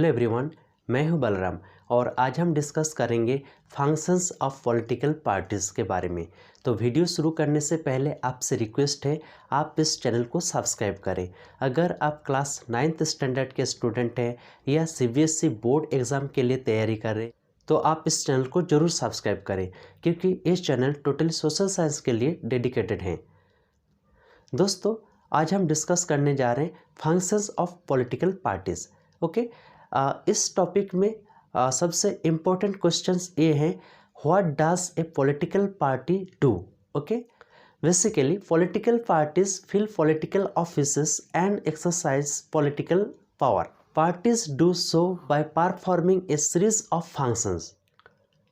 Hello everyone, मैं हूं बलराम और आज हम डिस्कस करेंगे फंक्शंस ऑफ पॉलिटिकल पार्टीज़ के बारे में। तो वीडियो शुरू करने से पहले आपसे रिक्वेस्ट है आप इस चैनल को सब्सक्राइब करें। अगर आप क्लास 9th स्टैंडर्ड के स्टूडेंट हैं या सीबीएसई बोर्ड एग्ज़ाम के लिए तैयारी कर रहे तो आप इस चैनल को ज़रूर सब्सक्राइब करें, क्योंकि इस चैनल टोटली सोशल साइंस के लिए डेडिकेटेड हैं। दोस्तों, आज हम डिस्कस करने जा रहे हैं functions of political parties. Okay, इस टॉपिक में सबसे इम्पोर्टेंट क्वेश्चंस ये हैं, what does a political party do. Okay, basically political parties fill political offices and exercise political power. Parties do so by performing a series of functions.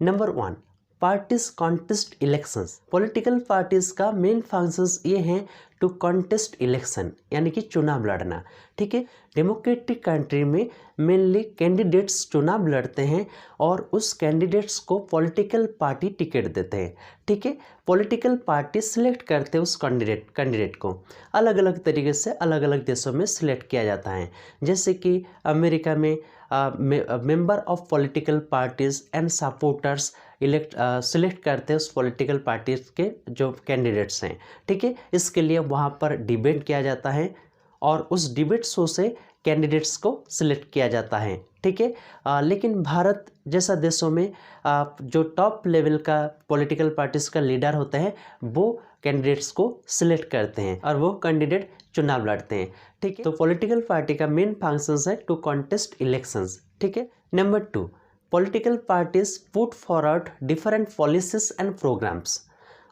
Number 1, parties contest elections. Political parties का main functions ये हैं to contest election, यानी कि चुनाव लड़ना। ठीक है, democratic country में मेनली कैंडिडेट्स चुनाव लड़ते हैं और उस कैंडिडेट्स को पॉलिटिकल पार्टी टिकट देते हैं। ठीक है, पॉलिटिकल पार्टी सिलेक्ट करते हैं उस कैंडिडेट को। अलग अलग तरीके से अलग अलग देशों में सिलेक्ट किया जाता है, जैसे कि अमेरिका में member of political parties and supporters select करते हैं उस पॉलिटिकल पार्टीज के जो कैंडिडेट्स हैं। ठीक है, इसके लिए वहाँ पर डिबेट किया जाता है और उस डिबेट शो से कैंडिडेट्स को सिलेक्ट किया जाता है। ठीक है, लेकिन भारत जैसा देशों में जो टॉप लेवल का पॉलिटिकल पार्टीज का लीडर होते हैं वो कैंडिडेट्स को सिलेक्ट करते हैं और वो कैंडिडेट चुनाव लड़ते हैं। ठीक है, तो पॉलिटिकल पार्टी का मेन फंक्शंस है टू कॉन्टेस्ट इलेक्शंस। ठीक है, number 2, political parties put forward different policies and programmes.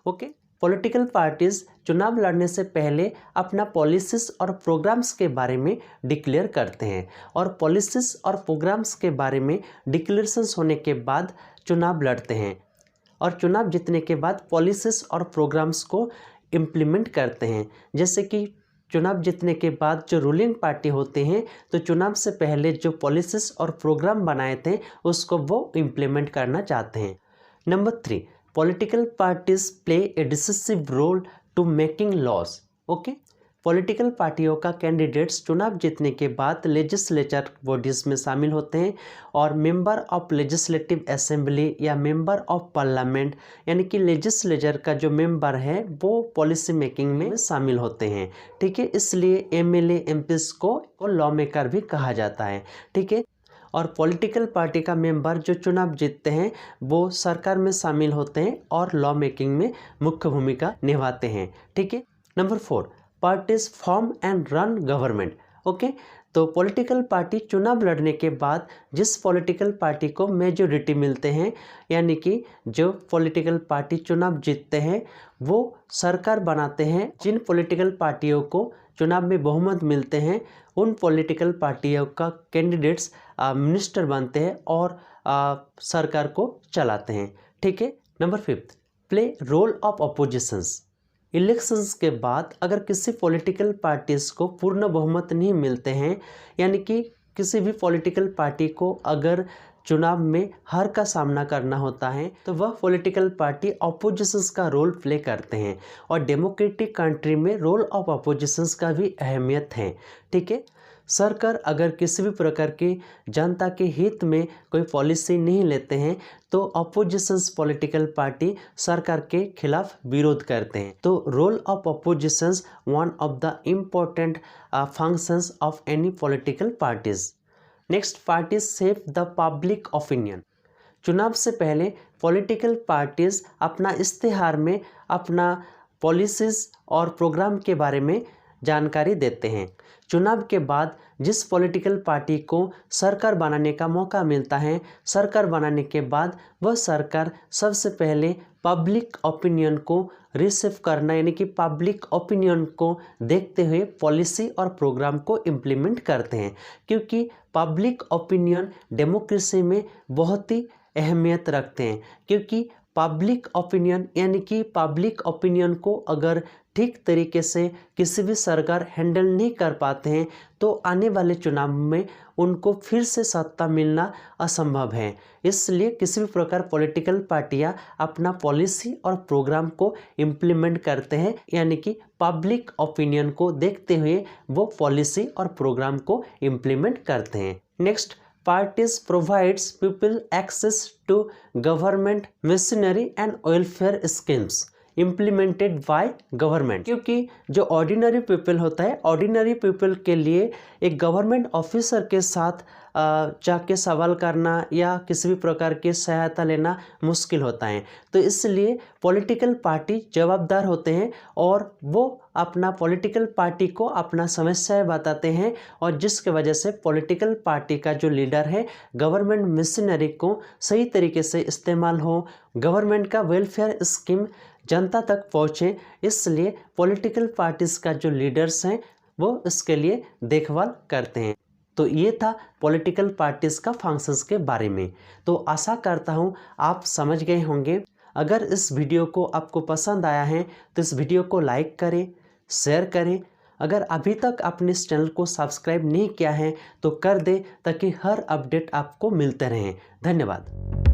Okay, political parties चुनाव लड़ने से पहले अपना पॉलिसीज और प्रोग्राम्स के बारे में डिक्लेयर करते हैं और पॉलिसीज और प्रोग्राम्स के बारे में डिक्लेरेशंस होने के बाद चुनाव लड़ते हैं और चुनाव जीतने के बाद पॉलिसीज और प्रोग्राम्स को इम्प्लीमेंट करते हैं। जैसे कि चुनाव जीतने के बाद जो रूलिंग पार्टी होते हैं तो चुनाव से पहले जो पॉलिसीज और प्रोग्राम बनाए थे उसको वो इम्प्लीमेंट करना चाहते हैं। Number 3, political parties play a decisive role to making laws. Okay, political पार्टियों का कैंडिडेट्स चुनाव जीतने के बाद लेजिस्लेचर बॉडीज़ में शामिल होते हैं और मेंबर ऑफ लेजिस्लेटिव असेंबली या मेंबर ऑफ पार्लियामेंट, यानी कि लेजिस्लेचर का जो मेंबर है वो पॉलिसी मेकिंग में शामिल होते हैं। ठीक है, इसलिए एमएलए एमपीज को लॉ मेकर भी कहा जाता है। ठीक है, और पॉलिटिकल पार्टी का मेंबर जो चुनाव जीतते हैं वो सरकार में शामिल होते हैं और लॉ मेकिंग में मुख्य भूमिका निभाते हैं। ठीक है, number 4, parties form and run government. Okay, तो पॉलिटिकल पार्टी चुनाव लड़ने के बाद जिस पॉलिटिकल पार्टी को मेजोरिटी मिलते हैं, यानी कि जो पॉलिटिकल पार्टी चुनाव जीतते हैं वो सरकार बनाते हैं। जिन पॉलिटिकल पार्टियों को चुनाव में बहुमत मिलते हैं उन पॉलिटिकल पार्टियों का कैंडिडेट्स मिनिस्टर बनते हैं और सरकार को चलाते हैं। ठीक है, number 5, play role of oppositions. Elections के बाद अगर किसी पॉलिटिकल पार्टीज को पूर्ण बहुमत नहीं मिलते हैं, यानी कि किसी भी पॉलिटिकल पार्टी को अगर चुनाव में हार का सामना करना होता है तो वह पॉलिटिकल पार्टी अपोजिशंस का रोल प्ले करते हैं और डेमोक्रेटिक कंट्री में रोल ऑफ अपोजिशंस का भी अहमियत है। ठीक है, सरकार अगर किसी भी प्रकार की जनता के हित में कोई पॉलिसी नहीं लेते हैं तो अपोजिशंस पॉलिटिकल पार्टी सरकार के खिलाफ विरोध करते हैं। तो role of oppositions one of the important functions of any political parties. Next, parties shape the public opinion. चुनाव से पहले पॉलिटिकल पार्टीज अपना इश्तेहार में अपना पॉलिसीज और प्रोग्राम के बारे में जानकारी देते हैं। चुनाव के बाद जिस पॉलिटिकल पार्टी को सरकार बनाने का मौका मिलता है, सरकार बनाने के बाद वह सरकार सबसे पहले पब्लिक ओपिनियन को रिसीव करना, यानी कि पब्लिक ओपिनियन को देखते हुए पॉलिसी और प्रोग्राम को इम्प्लीमेंट करते हैं, क्योंकि पब्लिक ओपिनियन डेमोक्रेसी में बहुत ही अहमियत रखते हैं। क्योंकि पब्लिक ओपिनियन, यानी कि पब्लिक ओपिनियन को अगर ठीक तरीके से किसी भी सरकार हैंडल नहीं कर पाते हैं तो आने वाले चुनाव में उनको फिर से सत्ता मिलना असंभव है। इसलिए किसी भी प्रकार पॉलिटिकल पार्टियां अपना पॉलिसी और प्रोग्राम को इम्प्लीमेंट करते हैं, यानी कि पब्लिक ओपिनियन को देखते हुए वो पॉलिसी और प्रोग्राम को इम्प्लीमेंट करते हैं। Next, parties provides people access to government machinery and welfare schemes implemented by government. क्योंकि जो ऑर्डिनरी पीपल होता है, ऑर्डिनरी पीपल के लिए एक गवर्नमेंट ऑफिसर के साथ जाके सवाल करना या किसी भी प्रकार की सहायता लेना मुश्किल होता है। तो इसलिए पॉलिटिकल पार्टी जवाबदार होते हैं और वो अपना पॉलिटिकल पार्टी को अपना समस्याएं बताते हैं, और जिसके वजह से पॉलिटिकल पार्टी का जो लीडर है गवर्नमेंट मशीनरी को सही तरीके से इस्तेमाल हो, गवर्नमेंट का वेलफेयर स्कीम जनता तक पहुँचे। इसलिए पॉलिटिकल पार्टीज़ का जो लीडर्स हैं वो इसके लिए देखभाल करते हैं। तो ये था पॉलिटिकल पार्टीज़ का फंक्शंस के बारे में। तो आशा करता हूँ आप समझ गए होंगे। अगर इस वीडियो को आपको पसंद आया है तो इस वीडियो को लाइक करें, शेयर करें। अगर अभी तक आपने इस चैनल को सब्सक्राइब नहीं किया है तो कर दें, ताकि हर अपडेट आपको मिलते रहें। धन्यवाद।